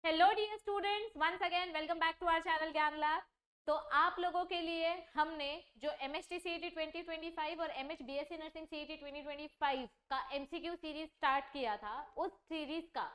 Hello dear students, once again welcome back to our channel Gyan lab. तो आप लोगों के लिए हमने जो एमएचटी सीईटी 2025 और एमएच बीएससी नर्सिंग सीईटी 2025 का एमसीक्यू सीरीज स्टार्ट किया था, उस सीरीज का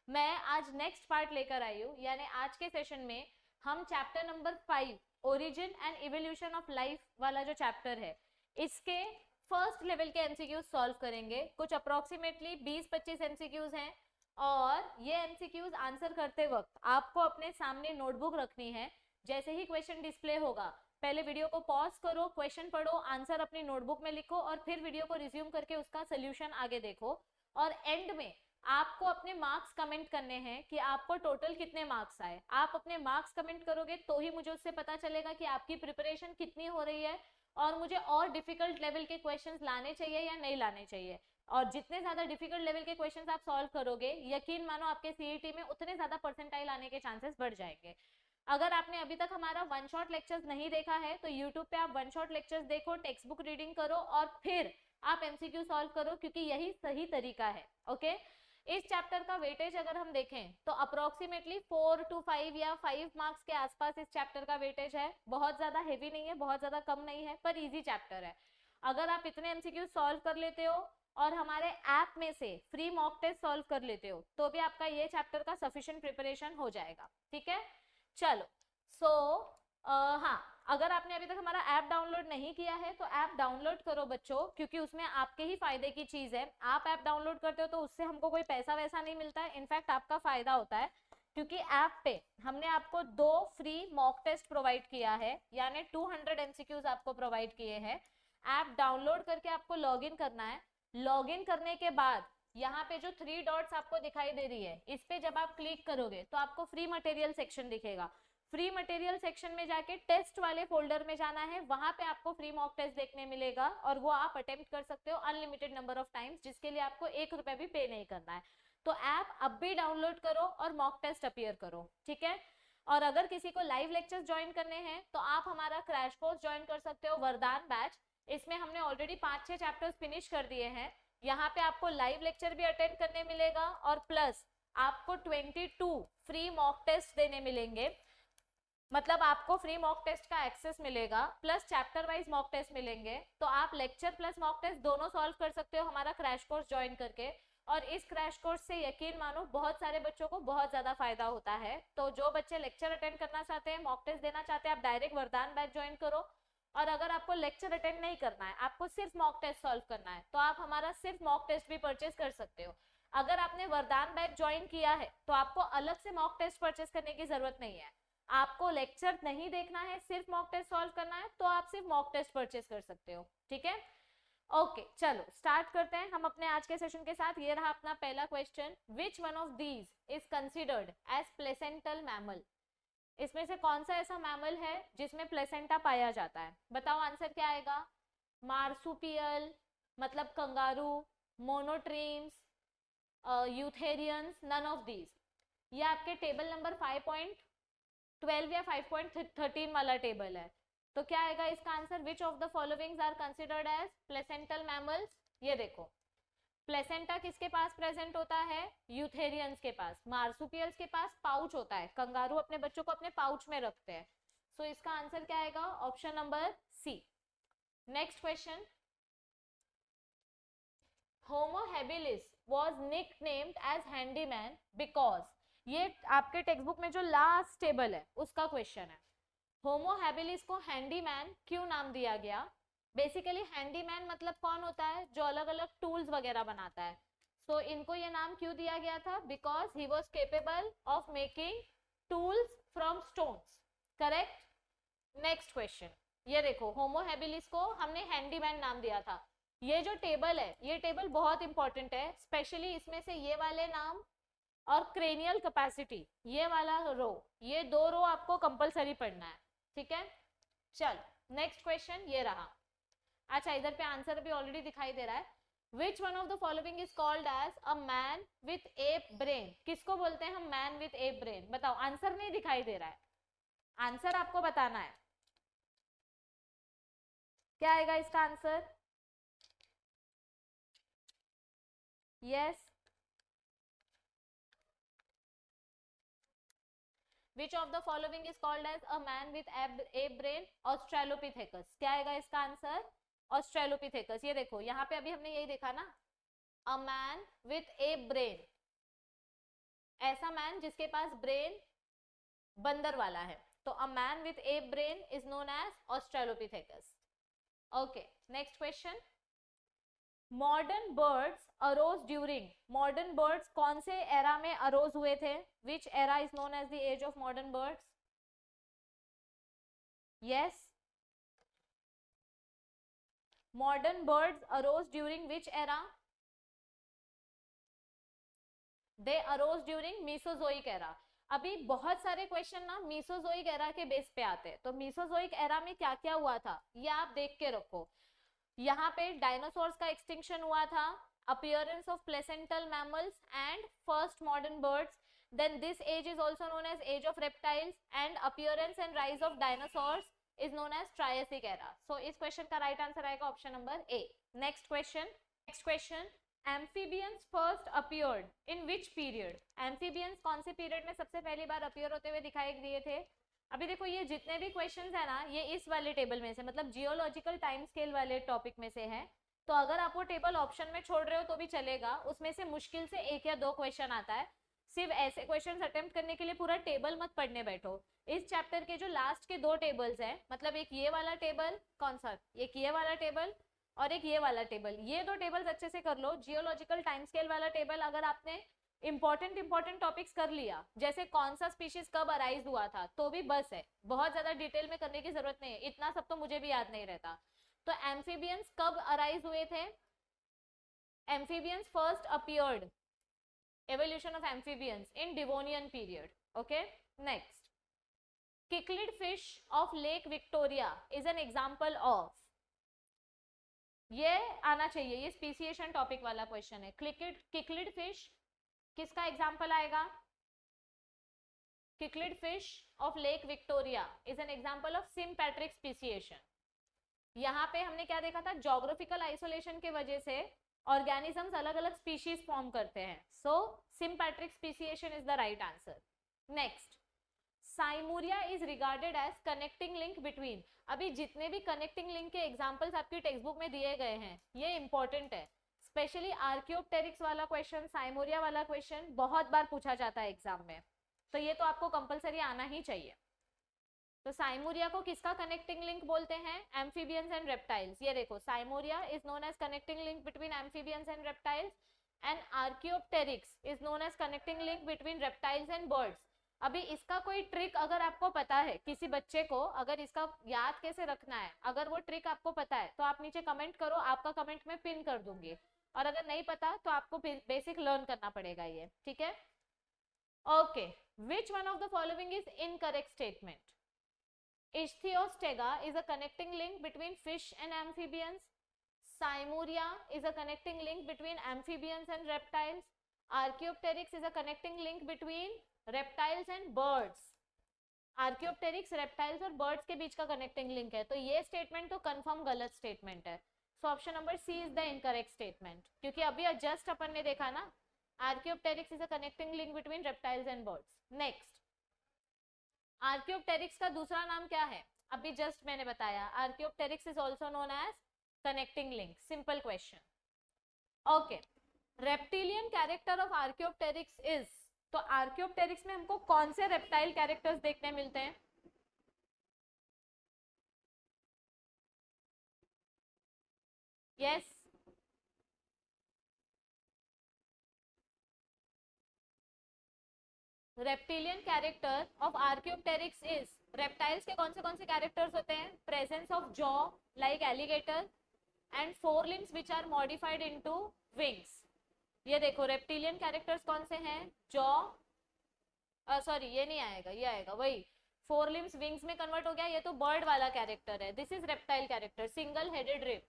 मैं आज नेक्स्ट पार्ट लेकर आई हूँ। यानी आज के सेशन में हम chapter number 5 origin and evolution of life वाला जो चैप्टर है, इसके फर्स्ट लेवल के एमसीक्यूज सॉल्व करेंगे। कुछ अप्रोक्सीमेटली 20-25 एमसीक्यूज हैं और ये एमसीक्यूज आंसर करते वक्त आपको अपने सामने नोटबुक रखनी है। जैसे ही क्वेश्चन डिस्प्ले होगा, पहले वीडियो को पॉज करो, क्वेश्चन पढ़ो, आंसर अपनी नोटबुक में लिखो और फिर वीडियो को रिज्यूम करके उसका सोल्यूशन आगे देखो। और एंड में आपको अपने मार्क्स कमेंट करने हैं कि आपको टोटल कितने मार्क्स आए। आप अपने मार्क्स कमेंट करोगे तो ही मुझे उससे पता चलेगा कि आपकी प्रिपरेशन कितनी हो रही है और मुझे और डिफिकल्ट लेवल के क्वेश्चंस लाने चाहिए या नहीं लाने चाहिए। और जितने ज्यादा डिफिकल्ट लेवल के क्वेश्चंस आप सॉल्व करोगे, यकीन मानो आपके सीईटी में उतने ज्यादा परसेंटाइल आने के चांसेस बढ़ जाएंगे। अगर आपने अभी तक हमारा वन शॉट लेक्चर्स नहीं देखा है तो यूट्यूब पे आप वन शॉट लेक्चर्स देखो, टेक्स्ट बुक रीडिंग करो और फिर आप एमसीक्यू सॉल्व करो, क्योंकि यही सही तरीका है। ओके, इस चैप्टर का वेटेज अगर हम देखें तो अप्रोक्सीमेटली 4 to 5 या 5 मार्क्स के आसपास इस चैप्टर का वेटेज है। बहुत ज्यादा हेवी नहीं है, बहुत ज्यादा कम नहीं है, पर इजी चैप्टर है। अगर आप इतने एमसीक्यू सॉल्व कर लेते हो और हमारे ऐप में से फ्री मॉक टेस्ट सॉल्व कर लेते हो तो भी आपका ये चैप्टर का सफिशिएंट प्रिपरेशन हो जाएगा। ठीक है, चलो। हाँ, अगर आपने अभी तक हमारा ऐप डाउनलोड नहीं किया है तो ऐप डाउनलोड करो बच्चों, क्योंकि उसमें आपके ही फायदे की चीज है। आप ऐप डाउनलोड करते हो तो उससे हमको कोई पैसा वैसा नहीं मिलता है, इनफैक्ट आपका फायदा होता है, क्योंकि ऐप पे हमने आपको 2 फ्री मॉक टेस्ट प्रोवाइड किया है, यानी 200 एमसीक्यूज आपको प्रोवाइड किए हैं। ऐप डाउनलोड करके आपको लॉगिन करना है। लॉगिन करने के बाद यहाँ पे जो 3 डॉट्स आपको दिखाई दे रही है, इस पे जब आप क्लिक करोगे तो आपको फ्री मटेरियल सेक्शन दिखेगा। फ्री मटेरियल सेक्शन में जाके टेस्ट वाले फोल्डर में जाना है, वहां पे आपको फ्री मॉक टेस्ट देखने मिलेगा और वो आप अटेम्प्ट कर सकते हो अनलिमिटेड नंबर ऑफ टाइम्स, जिसके लिए आपको 1 रुपए भी पे नहीं करना है। तो ऐप अब भी डाउनलोड करो और मॉक टेस्ट अपीयर करो। ठीक है, और अगर किसी को लाइव लेक्चर्स ज्वाइन करने हैं तो आप हमारा क्रैश कोर्स ज्वाइन कर सकते हो, वरदान बैच। इसमें हमने ऑलरेडी 5-6 चैप्टर्स फिनिश कर दिए हैं। यहाँ पे आपको लाइव लेक्चर भी अटेंड करने मिलेगा और प्लस आपको 22 फ्री मॉक टेस्ट देने मिलेंगे। मतलब आपको फ्री मॉक टेस्ट का एक्सेस मिलेगा, plus chapter wise mock test मिलेंगे। तो आप लेक्चर प्लस मॉक टेस्ट दोनों सॉल्व कर सकते हो हमारा क्रैश कोर्स ज्वाइन करके। और इस क्रैश कोर्स से यकीन मानो बहुत सारे बच्चों को बहुत ज्यादा फायदा होता है। तो जो बच्चे लेक्चर अटेंड करना चाहते हैं, मॉक टेस्ट देना चाहते हैं, आप डायरेक्ट वरदान बैच ज्वाइन करो। और अगर आपको लेक्चर अटेंड नहीं करना है, आपको सिर्फ मॉक टेस्ट सॉल्व करना है, तो आप हमारा सिर्फ मॉक टेस्ट भी परचेज कर सकते हो। अगर आपने वरदान बैच ज्वाइन किया है तो आपको अलग से मॉक टेस्ट परचेज करने की जरूरत नहीं है। आपको लेक्चर नहीं देखना है, सिर्फ मॉक टेस्ट सॉल्व करना है, तो आप सिर्फ मॉक टेस्ट परचेज कर सकते हो। ठीक है, ओके, चलो स्टार्ट करते हैं हम अपने आज के सेशन के साथ। ये रहा अपना पहला question, which one of these is considered as placental mammal. इसमें से कौन सा ऐसा मैमल है जिसमें प्लेसेंटा पाया जाता है? बताओ आंसर क्या आएगा। मार्सुपियल मतलब kangaroo, monotremes, eutherians, none of these. ये आपके टेबल नंबर 5.12 या 5.13 वाला टेबल है। तो क्या आएगा इसका answer? Which of the followings are considered as placental mammals. ये देखो, प्लेसेंटा किसके पास प्रेजेंट होता है? यूथेरियंस के पास। मार्सुपियल्स के पास पाउच होता है, कंगारू अपने बच्चों को अपने पाउच में रखते हैं। सो इसका आंसर क्या आएगा? Option number C. Next question, Homo habilis was nicknamed as handyman because. ये आपके टेक्स्ट बुक में जो लास्ट टेबल है उसका क्वेश्चन है। होमो हैबिलिस को हैंडीमैन क्यों नाम दिया गया? बेसिकली हैंडीमैन मतलब कौन होता है? जो अलग अलग टूल्स वगैरह बनाता है। सो इनको ये नाम क्यों दिया गया था? Because he was capable of making tools from stones. Correct. Next question, ये देखो, होमो हैबिलिस को हमने हैंडीमैन नाम दिया था। ये जो टेबल है, ये टेबल बहुत इंपॉर्टेंट है, स्पेशली इसमें से ये वाले नाम और क्रेनियल कैपेसिटी, ये वाला रो, ये 2 रो आपको कंपलसरी पढ़ना है। ठीक है, चलो नेक्स्ट क्वेश्चन ये रहा। अच्छा, इधर पे आंसर भी ऑलरेडी दिखाई दे रहा है। Which one of the following is called as a man with ape brain. किसको बोलते हैं हम मैन विथ एप ब्रेन? बताओ, आंसर नहीं दिखाई दे रहा है, आंसर आपको बताना है। क्या आएगा इसका answer? Yes, which of the following is called as a man with a brain? Australopithecus. क्या आएगा इसका आंसर? ऑस्ट्रेलोपिथेकस। ये देखो यहाँ पे अभी हमने यही देखा ना, a man with a brain, ऐसा मैन जिसके पास ब्रेन बंदर वाला है, तो a man with a brain is known as Australopithecus. Okay, next question. Modern birds arose during, modern birds कौन से एरा में अरोज हुए थे? Which era is known as the age of modern birds? Yes, modern birds arose during which era? They arose during Mesozoic era. अभी बहुत सारे question ना Mesozoic era के बेस पे आते हैं, तो मीसोजोइक एरा में क्या क्या हुआ था ये आप देख के रखो। यहाँ पे डायनासोर्स का एक्सटिंक्शन हुआ था, appearance of placental mammals and first modern birds, then this age is also known as age of reptiles, and appearance and rise of dinosaurs is known as Triassic era. So इस question का right answer आएगा option number A. Next question, amphibians first appeared in which period? amphibians कौन से period में सबसे पहली बार appear होते हुए दिखाई दिए थे? अभी देखो ये जितने भी क्वेश्चंस है ना, ये इस वाले टेबल में से, मतलब जियोलॉजिकल टाइम स्केल वाले टॉपिक में से है, तो अगर आप वो टेबल ऑप्शन में छोड़ रहे हो तो भी चलेगा, उसमें से मुश्किल से 1 या 2 क्वेश्चन आता है। सिर्फ ऐसे क्वेश्चंस अटेम्प्ट करने के लिए पूरा टेबल मत पढ़ने बैठो। इस चैप्टर के जो लास्ट के 2 टेबल्स हैं, मतलब एक ये वाला टेबल, कौन सा, एक ये वाला टेबल और एक ये वाला टेबल, ये 2 टेबल्स अच्छे से कर लो। जियोलॉजिकल टाइम स्केल वाला टेबल अगर आपने इंपॉर्टेंट टॉपिक्स कर लिया, जैसे कौन सा स्पीशीज कब अराइज हुआ था, तो भी बस है, बहुत ज्यादा डिटेल में करने की जरूरत नहीं है, इतना सब तो मुझे भी याद नहीं रहता। तो एम्फीबियंस कब अराइज हुए थे? Amphibians first appeared, evolution of amphibians in Devonian period. Okay, next, cichlid fish of Lake Victoria is an example of, ये आना चाहिए, ये स्पीसिएशन टॉपिक वाला क्वेश्चन है। किक्लिड फिश किसका एग्जांपल आएगा? Cichlid fish of Lake Victoria is an example of sympatric speciation. यहाँ पे हमने क्या देखा था, ज्योग्राफिकल आइसोलेशन के वजह से ऑर्गेनिजम्स अलग अलग स्पीशीज फॉर्म करते हैं, so sympatric speciation is the right answer. Next, Seymouria is regarded as connecting link between, अभी जितने भी कनेक्टिंग लिंक के एग्जांपल्स आपकी टेक्स्ट बुक में दिए गए हैं ये इंपॉर्टेंट है, स्पेशली आर्कियोप्टेरिक्स वाला क्वेश्चन, साइमोरिया वाला क्वेश्चन बहुत बार पूछा जाता है एग्जाम में, तो ये तो आपको कंपलसरी आना ही चाहिए। तो साइमोरिया को किसका कनेक्टिंग लिंक बोलते हैं? Amphibians and reptiles. ये देखो, Seymouria is known as connecting link between amphibians and reptiles, and Archaeopteryx is known as connecting link between reptiles and birds. अभी इसका कोई ट्रिक अगर आपको पता है, किसी बच्चे को अगर इसका याद कैसे रखना है, अगर वो ट्रिक आपको पता है तो आप नीचे कमेंट करो, आपका कमेंट में पिन कर दूंगी, और अगर नहीं पता तो आपको बेसिक लर्न करना पड़ेगा ये, ठीक है? Okay, which one of the following is incorrect statement? Ichthyostega is a connecting link between fish and amphibians. Simuria is a connecting link between amphibians and reptiles. Archaeopteryx is a connecting link between reptiles and birds. Archaeopteryx reptiles और birds के बीच का connecting link है, तो ये statement तो confirm गलत statement है। So option number C is the incorrect statement, क्योंकि अभी just अपन ने देखा ना, Archaeopteryx is a connecting link between reptiles and birds. Next, Archaeopteryx का दूसरा नाम क्या है? अभी जस्ट मैंने बताया, Archaeopteryx is also known as connecting link. Simple question. Okay, reptilian character of Archaeopteryx is, तो आर्कियोप्टेरिक्स में हमको कौन से रेप्टाइल कैरेक्टर्स देखने मिलते हैं? Yes, reptilian character of Archaeopteryx is, reptiles के कौन से कैरेक्टर्स होते हैं? Presence of jaw like alligator and 4 limbs which are modified into wings. ये देखो रेप्टिलियन कैरेक्टर्स कौन से हैं? जॉ, सॉरी ये नहीं आएगा, ये आएगा वही 4 limbs wings में कन्वर्ट हो गया, ये तो बर्ड वाला कैरेक्टर है, this is reptile character, single headed rib.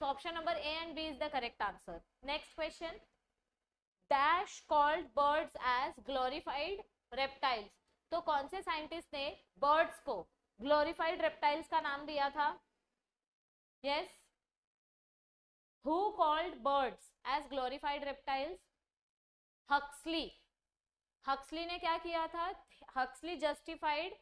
So option number A and B is the correct answer. Next question, Dash called birds as glorified reptiles, तो कौन से साइंटिस्ट ने बर्ड्स को ग्लोरिफाइड रेप्टाइल्स का नाम दिया था? Yes, who called birds as glorified reptiles? Huxley. Huxley ने क्या किया था? Huxley justified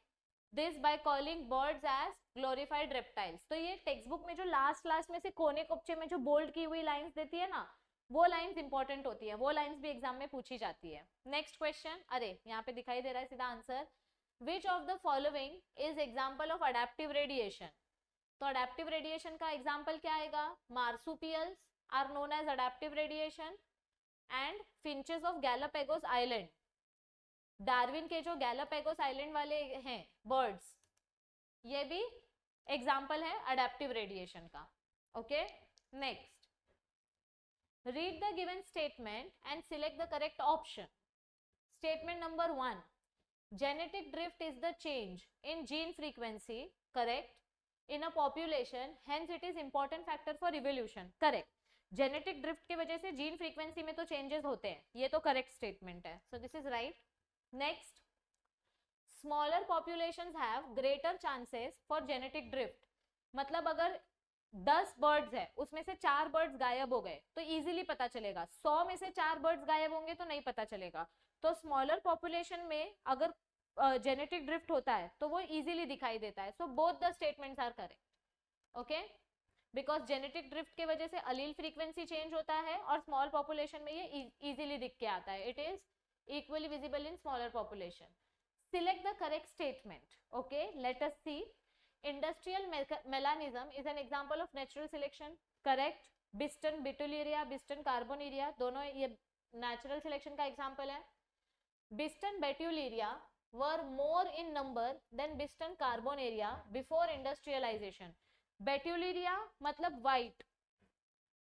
this by calling birds as glorified reptiles. तो ये टेक्स्ट बुक में जो लास्ट में से कोने कोपचे में जो बोल्ड की हुई लाइंस देती है ना, वो लाइंस इंपॉर्टेंट होती है, वो लाइंस भी एग्जाम में पूछी जाती है। नेक्स्ट क्वेश्चन, अरे यहाँ पे दिखाई दे रहा है सीधा answer. Which of the following is example of adaptive radiation? तो अडेप्टिव रेडिएशन का एग्जाम्पल क्या आएगा? Marsupials are known as adaptive radiation and finches of Galapagos island. Darwin के जो गैलापेगोस आइलैंड वाले हैं बर्ड्स, ये भी एग्जाम्पल है अडेप्टिव रेडिएशन का। Okay, next, read the given statement and select the correct option. Statement number 1, genetic drift is the change in gene frequency, correct, in a population, hence it is important factor for evolution, correct. Genetic drift की वजह से gene frequency में तो changes होते हैं, ये तो correct statement है, so this is right. Next, smaller populations have greater chances for genetic drift. मतलब अगर 10 बर्ड्स है, उसमें से 4 बर्ड्स गायब हो गए तो इजीली पता चलेगा। 100 में से 4 बर्ड्स गायब होंगे तो नहीं पता चलेगा। तो स्मॉलर पॉपुलेशन में अगर जेनेटिक ड्रिफ्ट होता है तो वो इजीली दिखाई देता है। So both the statements are correct, okay, because genetic drift के वजह से अलील फ्रीक्वेंसी चेंज होता है और स्मॉल पॉपुलेशन में ये इजीली दिख के आता है। It is equally visible in smaller population. Select the correct statement. Okay, let us see. Industrial melanism is an example of natural selection, correct. Biston Betuliria, Biston Carbonaria, दोनों ये natural selection का example है। Biston Betuliria were more in number than Biston Carbonaria before industrialization. Betuliria मतलब white,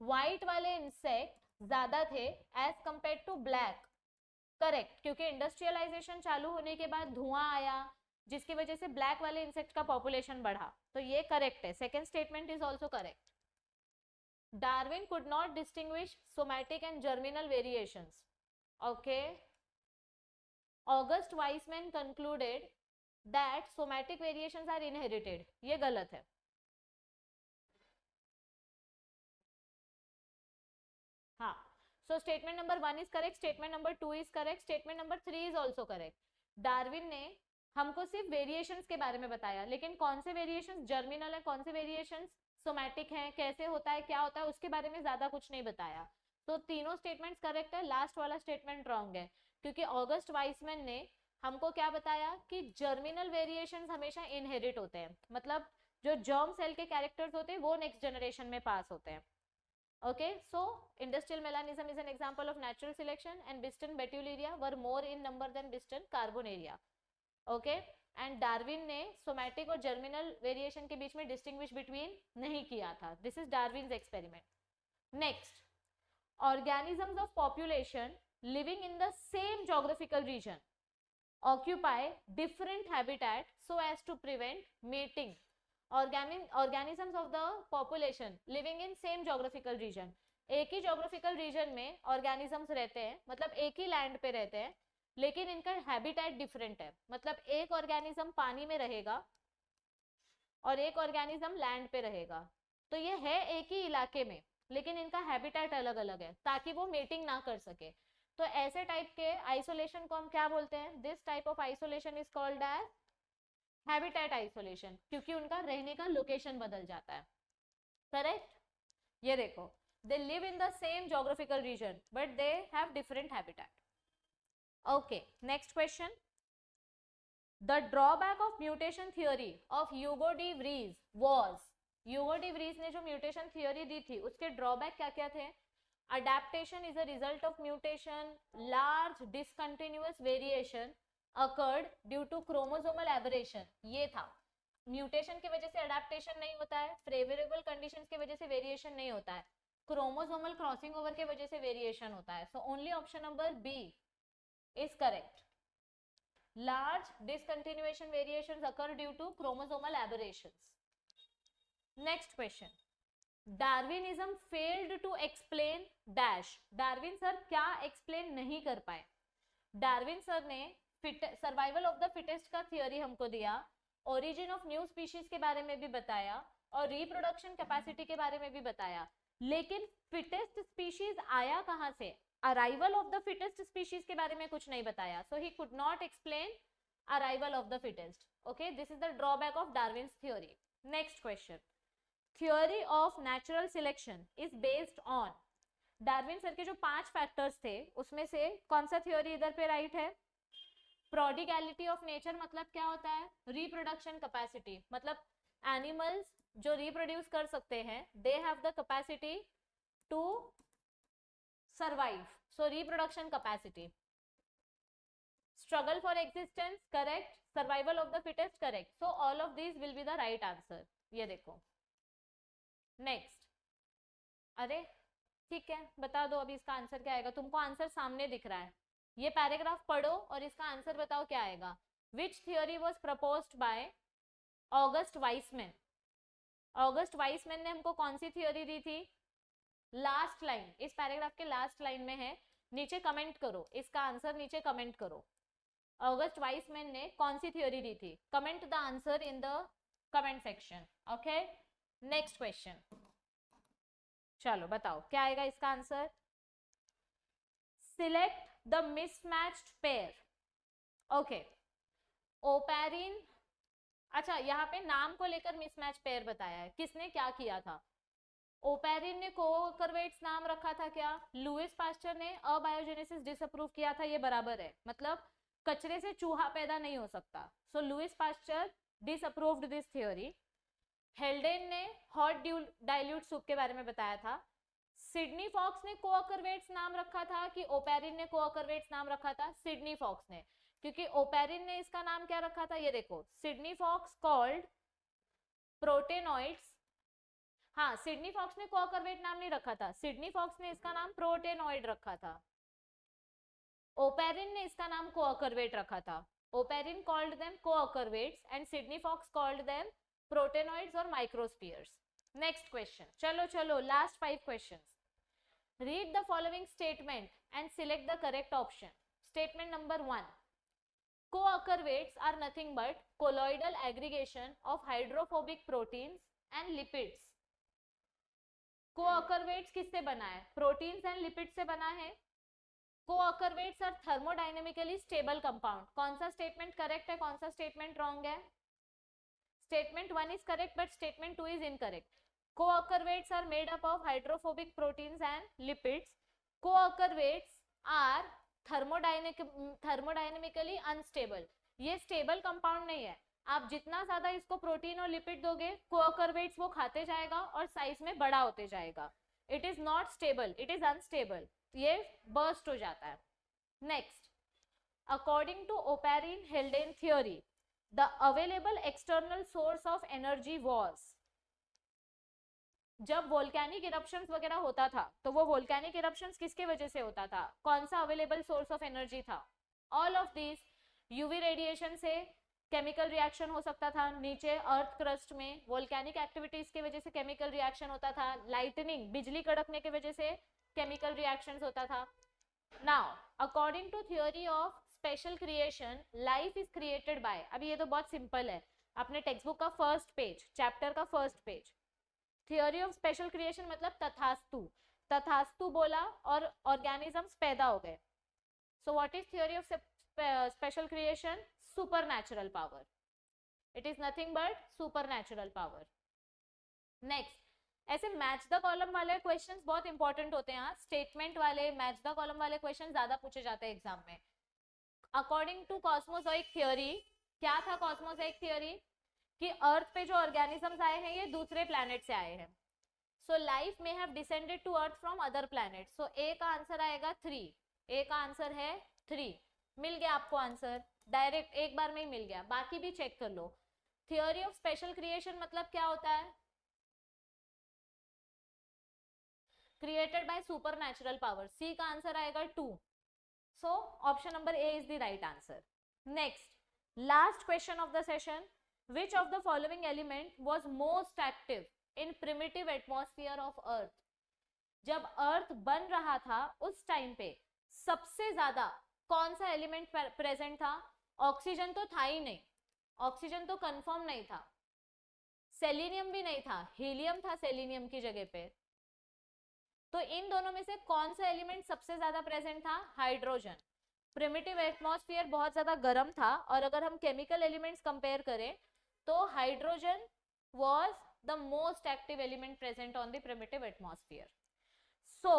white वाले insect ज्यादा थे as compared to black, correct, क्योंकि industrialisation चालू होने के बाद धुआं आया जिसकी वजह से ब्लैक वाले इंसेक्ट का पॉपुलेशन बढ़ा, तो ये करेक्ट है। Second statement is also correct. Darwin could not distinguish somatic and germinal variations, okay. August Weismann concluded that somatic variations are inherited, ये गलत है। हाँ, so statement number 1 is correct, statement number 2 is correct, statement number 3 is also correct. Darwin ने हमको सिर्फ variations के बारे में बताया, लेकिन कौन से वेरिएशंस जर्मिनल है, कौन से वेरिएशंस सोमैटिक हैं, कैसे होता है, क्या होता है, उसके बारे में ज्यादा कुछ नहीं बताया। तो तीनों स्टेटमेंट्स करेक्ट है, लास्ट वाला स्टेटमेंट रॉन्ग है, क्योंकि ऑगस्ट वाइसमैन ने हमको क्या बताया कि जर्मिनल वेरिएशंस हमेशा इनहेरिट होते हैं, मतलब जो जर्म सेल के कैरेक्टर्स होते हैं वो नेक्स्ट जनरेशन में पास होते हैं। Okay, so industrial melanism is an example of natural selection and Biston betuliria were more in number than Biston carbonaria. Okay, and Darwin ने somatic और germinal variation के बीच में distinguish between नहीं किया था. This is Darwin's experiment. Next, organisms of population living in the same geographical region occupy different habitat so as to prevent mating. Organisms of the population living in same geographical region, एक ही geographical region में organisms रहते हैं, मतलब एक ही land पे रहते हैं, लेकिन इनका habitat different है, मतलब एक organism पानी में रहेगा और एक organism land पे रहेगा, तो ये है एक ही इलाके में लेकिन इनका habitat अलग अलग है ताकि वो mating ना कर सके। तो ऐसे टाइप के isolation को हम क्या बोलते हैं? This type of isolation is called as habitat isolation, क्योंकि उनका रहने का लोकेशन बदल जाता है, करेक्ट। ये देखो, they live in the same geographical region but they have different habitat. Okay, next question. The drawback of mutation theory of Hugo de Vries was, Hugo de Vries ने जो म्यूटेशन थियोरी दी थी उसके drawback क्या क्या थे? Adaptation is a result of mutation, large discontinuous variation occurred due to chromosomal aberration, ये था। Mutation की वजह से अडेप्टेशन नहीं होता है, फेवरेबल कंडीशंस की वजह से वेरिएशन नहीं होता है, क्रोमोसोमल क्रॉसिंग ओवर की वजह से वेरिएशन होता है। So only option number B is correct. Large discontinuation variations occur due to chromosomal aberrations. Next question. Darwinism failed to explain dash, Darwin sir क्या एक्सप्लेन नहीं कर पाए? डार्विन सर ने सर्वाइवल ऑफ द फिटेस्ट का theory हमको दिया, origin of new species के बारे में भी बताया और रिप्रोडक्शन कैपेसिटी के बारे में भी बताया, लेकिन फिटेस्ट स्पीशीज आया कहां से? Arrival of the fittest species के बारे में कुछ नहीं बताया, so he could not explain arrival of the fittest. Okay, this is the drawback of Darwin's theory. Next question, theory of natural selection is based on. Darwin sir के जो 5 factors थे उसमें से कौन सा थ्योरी इधर पे राइट है? प्रोडिगैलिटी ऑफ नेचर मतलब क्या होता है? रिप्रोडक्शन कैपेसिटी, मतलब एनिमल्स जो रिप्रोड्यूस कर सकते हैं, they have the capacity to survive, so reproduction capacity. Struggle for existence, correct. Survival of the fittest, correct. So all of these will be the right answer. ये देखो. Next, अरे ठीक है, बता दो अभी इसका आंसर क्या आएगा. तुमको आंसर सामने दिख रहा है, ये पैराग्राफ पढ़ो और इसका आंसर बताओ क्या आएगा. Which theory was proposed by August Wiseman? August Wiseman ने हमको कौन सी थ्योरी दी थी? लास्ट लाइन, इस पैराग्राफ के लास्ट लाइन में है, नीचे कमेंट करो, इसका आंसर नीचे कमेंट करो. ऑगस्ट वाइसमैन ने कौन सी थ्योरी दी थी? Comment the answer in the comment section. Okay, next question, चलो बताओ क्या आएगा इसका आंसर. Select the mismatched pair. Okay, Oparin. अच्छा, यहाँ पे नाम को लेकर मिसमैच पेयर बताया है, किसने क्या किया था? ओपैरिन ने कोकरवेट्स नाम रखा था क्या? लुइस पास्चर ने अबायोजेनेसिस डिसअप्रूव किया था, ये बराबर है, मतलब कचरे से चूहा पैदा नहीं हो सकता. So Louis Pasteur disapproved this theory. Haldane ने हॉट डाइल्यूट सूप के बारे में बताया था. सिडनी फॉक्स ने कोकरवेट्स नाम रखा था कि ओपैरिन ने कोकरवेट्स नाम रखा था? सिडनी फॉक्स ने, क्योंकि ओपैरिन ने इसका नाम क्या रखा था, ये देखो, सिडनी फॉक्स कॉल्ड प्रोटेनॉइड्स. हाँ, सिडनी फॉक्स ने कोकरवेट नाम नहीं रखा था, सिडनी फॉक्स ने इसका नाम प्रोटेनॉइड रखा था. ओपैरिन ने इसका नाम कोकरवेट रखा था. Oparin called them coacervates and Sidney Fox called them proteinoids और माइक्रोस्फीयर्स. नेक्स्ट क्वेश्चन, चलो चलो, last 5 questions. Read the following statement and select the correct option. Statement number 1, co-occurrates are nothing but colloidal aggregation of hydrophobic proteins and lipids. co-occurrates किससे बना है? Proteins and lipid से बना है. co-occurrates are thermodynamically stable compound. कौन सा statement correct है, कौन सा स्टेटमेंट रॉन्ग है? Statement 1 is correct but statement 2 is incorrect. co-occurrates are made up of hydrophobic proteins and lipids. co-occurrates are thermodynamically unstable. ये स्टेबल कंपाउंड नहीं है. आप जितना ज्यादा इसको प्रोटीन और लिपिड दोगे, कोअकरवेट्स वो खाते जाएगा और साइज में बड़ा होते जाएगा. It is not stable, it is unstable, ये बर्स्ट हो जाता है. Next, according to Oparin Haldane theory, the available external source of energy was. जब वोल्केनिक इरप्शंस वगैरह होता था तो वो वोल्केनिक इरप्शंस किसके वजह से होता था? कौन सा अवेलेबल सोर्स ऑफ एनर्जी था? All of this. UV radiation से केमिकल रिएक्शन हो सकता था नीचे अर्थ क्रस्ट में, वोल्केनिक एक्टिविटीज की वजह से केमिकल रिएक्शन होता था, लाइटनिंग बिजली कड़कने की वजह से केमिकल रिएक्शंस होता था. Now according to theory of special creation, life is created by. अभी ये तो बहुत सिंपल है, अपने टेक्स्ट बुक का फर्स्ट पेज, चैप्टर का first page. Theory of special creation मतलब तथास्तु. तथास्तु बोला और ऑर्गेनिजम्स पैदा हो गए. So what is theory of special creation? Supernatural power. It is nothing but supernatural power. Next, ऐसे मैच द कॉलम वाले क्वेश्चंस बहुत इंपॉर्टेंट होते हैं. स्टेटमेंट वाले, मैच द कॉलम वाले क्वेश्चन ज्यादा पूछे जाते हैं एग्जाम में. अकॉर्डिंग टू कॉस्मोजोइक थ्योरी, क्या था कॉस्मोजोइक थ्योरी? कि अर्थ पे जो ऑर्गेनिजम्स आए हैं ये दूसरे प्लैनेट से आए हैं. So life may have descended to earth from other planet. So A का आंसर आएगा 3. ए का आंसर है 3. मिल गया आपको आंसर, डायरेक्ट एक बार में ही मिल गया. बाकी भी चेक कर लो. थ्योरी ऑफ स्पेशल क्रिएशन मतलब क्या होता है? Created by supernatural power. C का आंसर आएगा 2. So option number A is the right answer. Next, last question of the session. Which of the following element was most active in primitive atmosphere of Earth? जब अर्थ बन रहा था उस time पे सबसे ज्यादा कौन सा एलिमेंट प्रेजेंट था? ऑक्सीजन तो था ही नहीं, ऑक्सीजन तो कंफर्म नहीं था. सेलेनियम भी नहीं था, हीलियम था सेलेनियम की जगह पे. तो इन दोनों में से कौन सा एलिमेंट सबसे ज्यादा प्रेजेंट था? हाइड्रोजन। प्रिमिटिव एटमॉस्फेयर बहुत ज्यादा गर्म था, और अगर हम केमिकल एलिमेंट्स कंपेयर करें तो hydrogen was the most active element present on the primitive atmosphere. So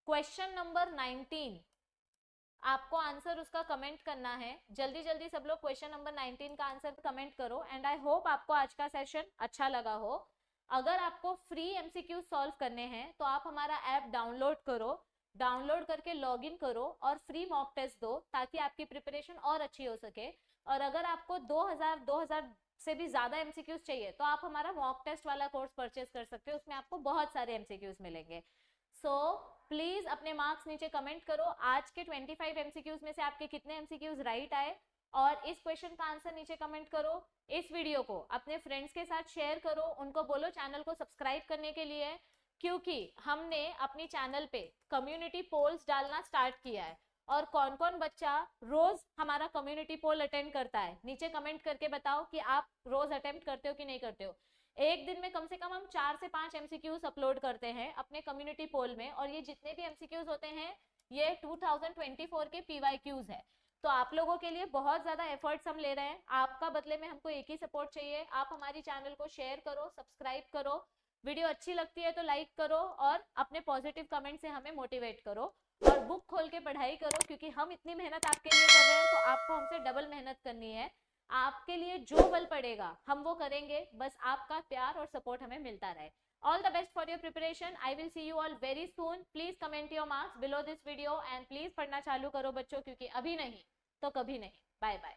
question number 19, आपको आंसर उसका कमेंट करना है। जल्दी जल्दी सब लोग क्वेश्चन नंबर 19 का आंसर कमेंट करो। एंड आई होप आपको आज का सेशन अच्छा लगा हो। अगर आपको फ्री एमसीक्यू सॉल्व करने हैं तो आप हमारा ऐप डाउनलोड करो, डाउनलोड करके लॉगिन करो और फ्री मॉक टेस्ट दो, ताकि आपकी प्रिपरेशन और अच्छी हो सके। और अगर आपको 2000 से भी ज्यादा एमसीक्यूज चाहिए तो आप हमारा मॉक टेस्ट वाला कोर्स परचेज कर सकते हो, उसमें आपको बहुत सारे एमसीक्यूज मिलेंगे। सो प्लीज अपने मार्क्स नीचे कमेंट करो, आज के 25 एमसीक्यूज में से आपके कितने एमसीक्यूज राइट आए, और इस क्वेश्चन का आंसर नीचे कमेंट करो। इस वीडियो को अपने फ्रेंड्स के साथ शेयर करो, उनको बोलो चैनल को सब्सक्राइब करने के लिए, क्योंकि हमने अपनी चैनल पे कम्युनिटी पोल्स डालना स्टार्ट किया है। और कौन कौन बच्चा रोज हमारा कम्युनिटी पोल अटेंड करता है, नीचे कमेंट करके बताओ कि आप रोज अटेम्प्ट करते हो कि नहीं करते हो। एक दिन में कम से कम हम 4 से 5 एमसीक्यूज अपलोड करते हैं अपने कम्युनिटी पोल में, और ये जितने भी एमसीक्यूज होते हैं ये 2024 के पीवाईक्यूज है। तो आप लोगों के लिए बहुत ज्यादा एफर्ट्स हम ले रहे हैं, आपका बदले में हमको एक ही सपोर्ट चाहिए। आप हमारी चैनल को शेयर करो, सब्सक्राइब करो, वीडियो अच्छी लगती है तो लाइक करो, और अपने पॉजिटिव कमेंट से हमें मोटिवेट करो, और बुक खोल के पढ़ाई करो, क्योंकि हम इतनी मेहनत आपके लिए कर रहे हैं तो आपको हमसे डबल मेहनत करनी है। आपके लिए जो बल पड़ेगा हम वो करेंगे, बस आपका प्यार और सपोर्ट हमें मिलता रहे। All the best for your preparation. I will see you all very soon. Please comment your marks below this video, and please पढ़ना चालू करो बच्चों, क्योंकि अभी नहीं तो कभी नहीं। Bye bye.